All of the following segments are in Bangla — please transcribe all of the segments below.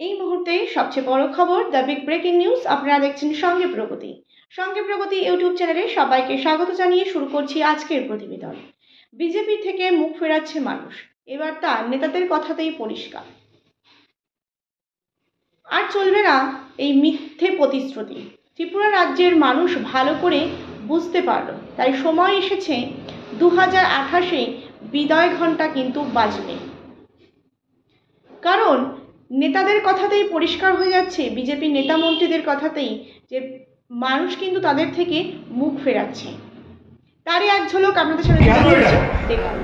এই মুহূর্তে সবচেয়ে বড় খবর, দ্য বিগ ব্রেকিং নিউজ। আপনারা দেখছেন সঙ্গে প্রগতি। সঙ্গে প্রগতি ইউটিউব চ্যানেলে সবাইকে স্বাগত জানিয়ে শুরু করছি আজকের প্রতিবেদন। বিজেপি থেকে মুখ ফেরাচ্ছে মানুষ, এবার তা নেতাদের কথাতেই পরিষ্কার। আর চলবে না এই মিথ্যে প্রতিশ্রুতি। ত্রিপুরা রাজ্যের মানুষ ভালো করে বুঝতে পারল, তাই সময় এসেছে 2028-এ বিদায় ঘণ্টা কিন্তু বাজবে। কারণ নেতাদের কথাতেই পরিষ্কার হয়ে যাচ্ছে, বিজেপির নেতা মন্ত্রীদের কথাতেই, যে মানুষ কিন্তু তাদের থেকে মুখ ফেরাচ্ছে। তারই এক ঝলক আপনাদের সামনে দেখুন।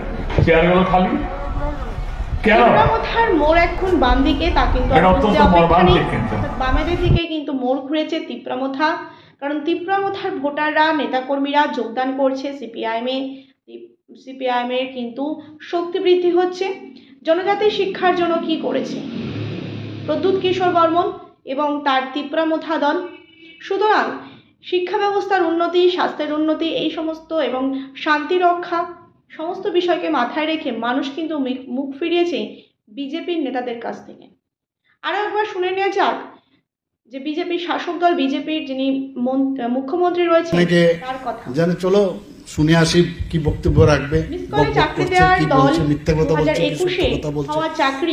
ত্রিপুরামথার মোড় এখন বাম দিকে, তা কিন্তু বামেদের দিকে কিন্তু মোড় ঘুরেছে ত্রিপুরামথা। কারণ ত্রিপুরামথার ভোটাররা, নেতাকর্মীরা যোগদান করছে সিপিআইএমের কিন্তু শক্তি বৃদ্ধি হচ্ছে। জনজাতি শিক্ষার জন্য কি করেছে প্রদ্যুৎ কিশোর বর্মন এবং তার ত্রিপুরামথা দল। সুতরাং শিক্ষা ব্যবস্থার উন্নতি, স্বাস্থ্যের উন্নতি, এই সমস্ত এবং শান্তি রক্ষা সমস্ত বিষয়কে মাথায় রেখে মানুষ কিন্তু মুখ ফিরিয়েছে বিজেপির নেতাদের কাছ থেকে। আরও একবার শুনে নেওয়া যাক যে বিজেপির শাসক দল, বিজেপির যিনি মুখ্যমন্ত্রী রয়েছে তার কথা। জানে, চলো শুনে আসি কি বক্তব্য রাখবে।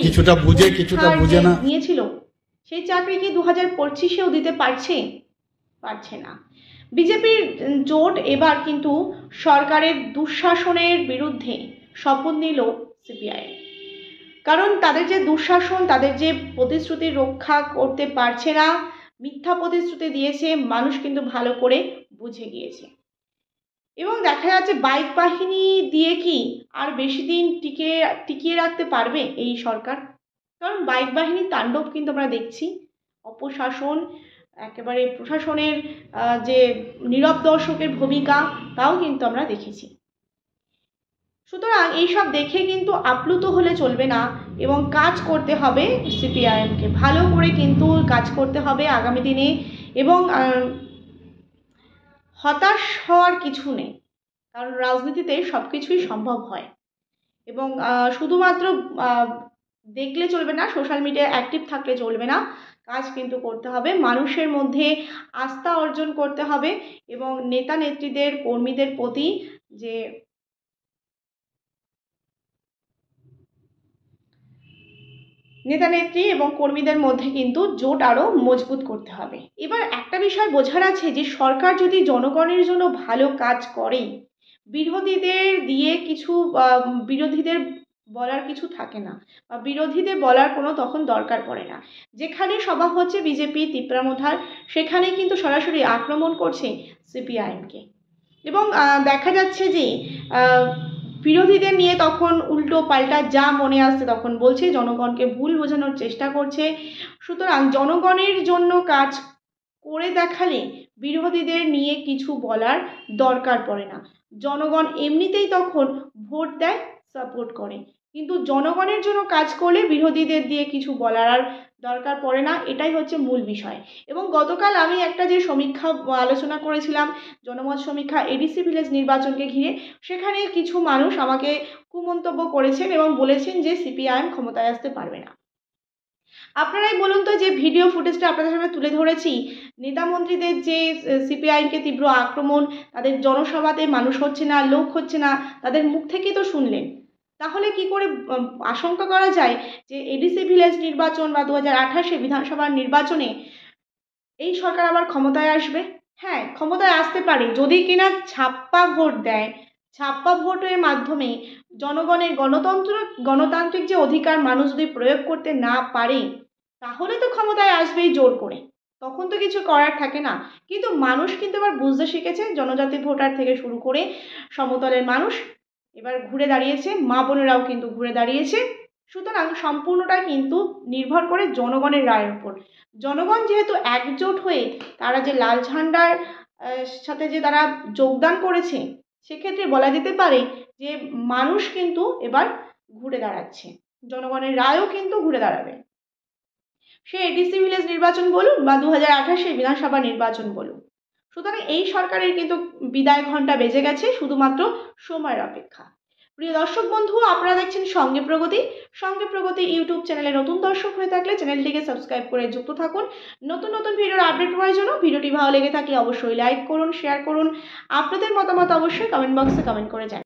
কিছুটা বুঝে কিছুটা বুঝে না নিয়েছিল, সেই চাকরি কি 2025-এও দিতে পারছে না। বিজেপির জোট এবার কিন্তু সরকারের দুঃশাসনের বিরুদ্ধে শপথ নিল সিপিআই। কারণ তাদের যে দুঃশাসন, তাদের যে প্রতিশ্রুতি রক্ষা করতে পারছে না, মিথ্যা প্রতিশ্রুতি দিয়েছে, মানুষ কিন্তু ভালো করে বুঝে গিয়েছে। এবং দেখা যাচ্ছে বাইক বাহিনী দিয়ে কি আর বেশি দিন টিকিয়ে রাখতে পারবে এই সরকার? কারণ বাইক বাহিনীর তাণ্ডব কিন্তু আমরা দেখছি, অপশাসন, একেবারে প্রশাসনের যে নীরব দর্শকের ভূমিকা, তাও কিন্তু আমরা দেখেছি। সুতরাং এইসব দেখে কিন্তু আপ্লুত হলে চলবে না এবং কাজ করতে হবে সিপিআইএমকে, ভালো করে কিন্তু কাজ করতে হবে আগামী দিনে। এবং হতাশ হওয়ার কিছু নেই, কারণ রাজনীতিতে সব কিছুই সম্ভব হয়। এবং শুধুমাত্র দেখলে চলবে না, সোশ্যাল মিডিয়ায় অ্যাক্টিভ থাকলে চলবে না, কাজ কিন্তু করতে হবে, মানুষের মধ্যে আস্থা অর্জন করতে হবে এবং নেতা নেত্রীদের, কর্মীদের প্রতি যে নেতানেত্রী এবং কর্মীদের মধ্যে কিন্তু জোট আরও মজবুত করতে হবে। এবার একটা বিষয় বোঝার আছে যে সরকার যদি জনগণের জন্য ভালো কাজ করে, বিরোধীদের বলার কিছু থাকে না, বা বিরোধীদের বলার কোনো তখন দরকার পড়ে না। যেখানে সভা হচ্ছে বিজেপি ত্রিপুরামথার, সেখানে কিন্তু সরাসরি আক্রমণ করছে সিপিআইএমকে। এবং দেখা যাচ্ছে যে বিরোধীদের নিয়ে তখন উল্টো পাল্টা যা মনে আসছে তখন বলছে, জনগণকে ভুল বোঝানোর চেষ্টা করছে। সুতরাং জনগণের জন্য কাজ করে দেখালে বিরোধীদের নিয়ে কিছু বলার দরকার পড়ে না। জনগণ এমনিতেই তখন ভোট দেয়, সাপোর্ট করে। কিন্তু জনগণের জন্য কাজ করলে বিরোধীদের দিয়ে কিছু বলার আর দরকার পড়ে না, এটাই হচ্ছে মূল বিষয়। এবং গতকাল আমি একটা যে সমীক্ষা আলোচনা করেছিলাম, জনমত সমীক্ষা এডিসি ভিলেজ নির্বাচনকে ঘিরে, সেখানে কিছু মানুষ আমাকে কুমন্তব্য করেছেন এবং বলেছেন যে সিপিআইএম ক্ষমতায় আসতে পারবে না। আপনারাই বলুন তো, যে ভিডিও ফুটেজটা আপনাদের সামনে তুলে ধরেছি, নেতা মন্ত্রীদের যে সিপিআইএমকে তীব্র আক্রমণ, তাদের জনসভাতে মানুষ হচ্ছে না, লোক হচ্ছে না, তাদের মুখ থেকেই তো শুনলেন। তাহলে কি করে আশঙ্কা করা যায় যে এডিসি ভিলেজ নির্বাচন বা 2028-এ বিধানসভার নির্বাচনে এই সরকার আবার ক্ষমতায় আসবে? হ্যাঁ, ক্ষমতায় আসতে পারে, যদি কিনা ছাপ্পা ভোট দেয়। ছাপ্পা ভোটের মাধ্যমে জনগণের গণতান্ত্রিক যে অধিকার মানুষ যদি প্রয়োগ করতে না পারে, তাহলে তো ক্ষমতায় আসবেই জোর করে, তখন তো কিছু করার থাকে না। কিন্তু মানুষ কিন্তু এবার বুঝতে শিখেছে, জনজাতি ভোটার থেকে শুরু করে সমতলের মানুষ এবার ঘুরে দাঁড়িয়েছে, মা বোনেরাও কিন্তু ঘুরে দাঁড়িয়েছে। সুতরাং সম্পূর্ণটা কিন্তু নির্ভর করে জনগণের রায়ের উপর। জনগণ যেহেতু একজোট হয়ে তারা যে লাল ঝান্ডার সাথে যে তারা যোগদান করেছে, সেক্ষেত্রে বলা যেতে পারে যে মানুষ কিন্তু এবার ঘুরে দাঁড়াচ্ছে, জনগণের রায়ও কিন্তু ঘুরে দাঁড়াবে। সে এডিসি ভিলেজ নির্বাচন বলুন বা 2028-এ বিধানসভা নির্বাচন বলুন। সুতরাং এই সরকারের কিন্তু বিদায় ঘণ্টা বেজে গেছে, শুধুমাত্র সময়ের অপেক্ষা। প্রিয় দর্শক বন্ধু, আপনারা দেখছেন সঙ্গে প্রগতি ইউটিউব চ্যানেলে নতুন দর্শক হয়ে থাকলে চ্যানেলটিকে সাবস্ক্রাইব করে যুক্ত থাকুন। নতুন ভিডিওর আপডেট পাওয়ার জন্য ভিডিওটি ভালো লেগে থাকলে অবশ্যই লাইক করুন, শেয়ার করুন। আপনাদের মতামত অবশ্যই কমেন্ট বক্সে কমেন্ট করে জানান।